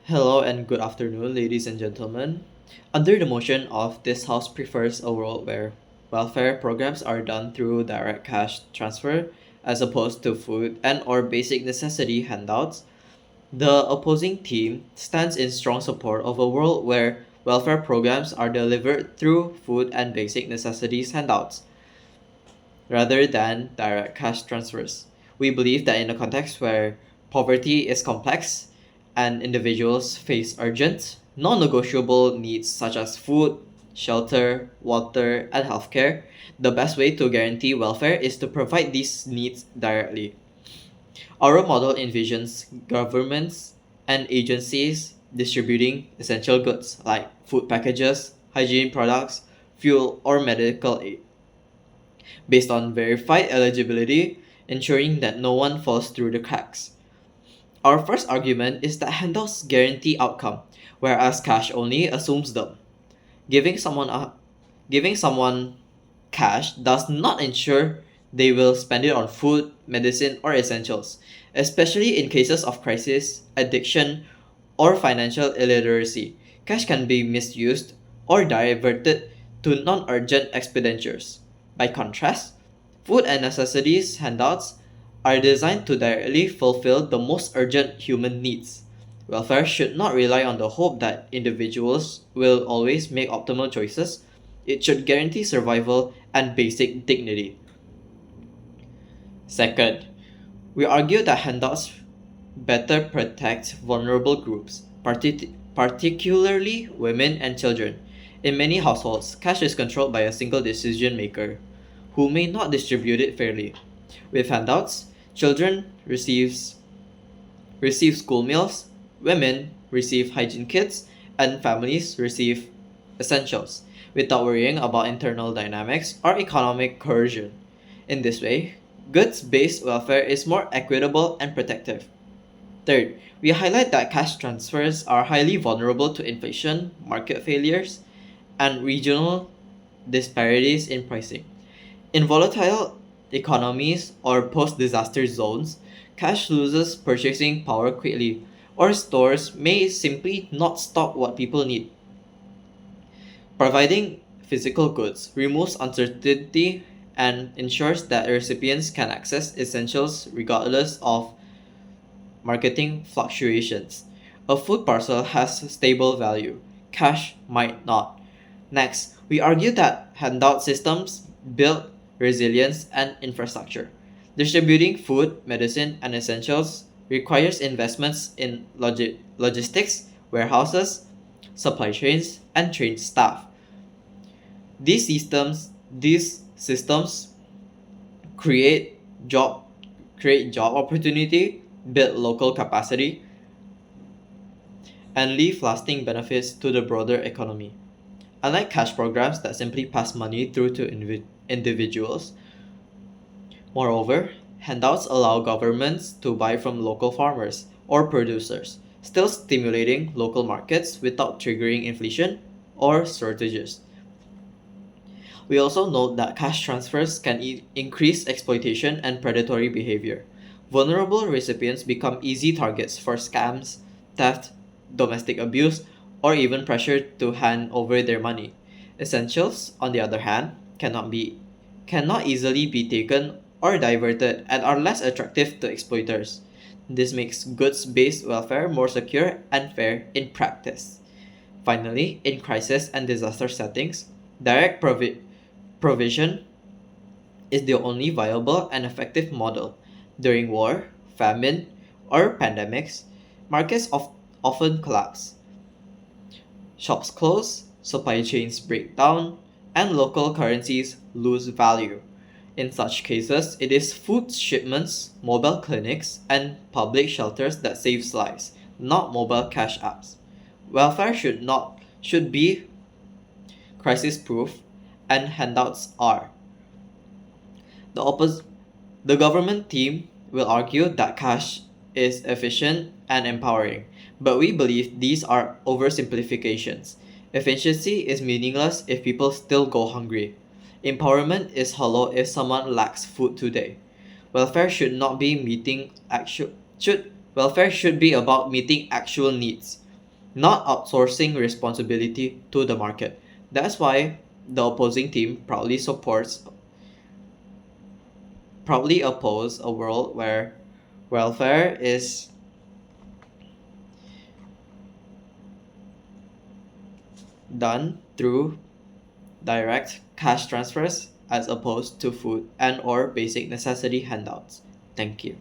Hello and good afternoon, ladies and gentlemen. Under the motion of this House prefers a world where welfare programs are done through direct cash transfer as opposed to food and or basic necessity handouts, the opposing team stands in strong support of a world where welfare programs are delivered through food and basic necessities handouts rather than direct cash transfers. We believe that in a context where poverty is complex and individuals face urgent, non negotiable needs such as food, shelter, water, and healthcare, the best way to guarantee welfare is to provide these needs directly. Our model envisions governments and agencies distributing essential goods like food packages, hygiene products, fuel, or medical aid based on verified eligibility, ensuring that no one falls through the cracks. Our first argument is that handouts guarantee outcome, whereas cash only assumes them. Giving someone a giving someone cash does not ensure they will spend it on food, medicine, or essentials, especially in cases of crisis, addiction, or financial illiteracy. Cash can be misused or diverted to non urgent expenditures. By contrast, food and necessities handouts are designed to directly fulfill the most urgent human needs. Welfare should not rely on the hope that individuals will always make optimal choices. It should guarantee survival and basic dignity. Second, we argue that handouts better protect vulnerable groups, particularly women and children. In many households, cash is controlled by a single decision maker who may not distribute it fairly. With handouts, children receive school meals, women receive hygiene kits, and families receive essentials without worrying about internal dynamics or economic coercion. In this way, goods based welfare is more equitable and protective. Third, we highlight that cash transfers are highly vulnerable to inflation, market failures, and regional disparities in pricing. In volatile economies or post disaster zones, cash loses purchasing power quickly, or stores may simply not stock what people need. Providing physical goods removes uncertainty and ensures that recipients can access essentials regardless of marketing fluctuations. A food parcel has stable value, cash might not. Next, we argue that handout systems build resilience and infrastructure. Distributing food, medicine, and essentials requires investments in logistics, warehouses, supply chains, and trained staff. These systems create job create job opportunity, build local capacity, and leave lasting benefits to the broader economy. Unlike cash programs that simply pass money through to individuals, moreover, handouts allow governments to buy from local farmers or producers, still stimulating local markets without triggering inflation or shortages. We also note that cash transfers can increase exploitation and predatory behavior. Vulnerable recipients become easy targets for scams, theft, domestic abuse, or even pressure to hand over their money. Essentials, on the other hand, cannot easily be taken or diverted and are less attractive to exploiters. This makes goods-based welfare more secure and fair in practice. Finally, in crisis and disaster settings, direct provision is the only viable and effective model. During war, famine, or pandemics, markets often collapse. Shops close, supply chains break down, and local currencies lose value. In such cases, it is food shipments, mobile clinics, and public shelters that saves lives, not mobile cash apps. Welfare should be crisis proof, and handouts are. The oppos- the government team will argue that cash is efficient and empowering, but we believe these are oversimplifications. Efficiency is meaningless if people still go hungry. Empowerment is hollow if someone lacks food today. Welfare should not be meeting actual should Welfare should be about meeting actual needs, not outsourcing responsibility to the market. That's why the opposing team proudly oppose a world where welfare is done through direct cash transfers as opposed to food and or basic necessity handouts. Thank you.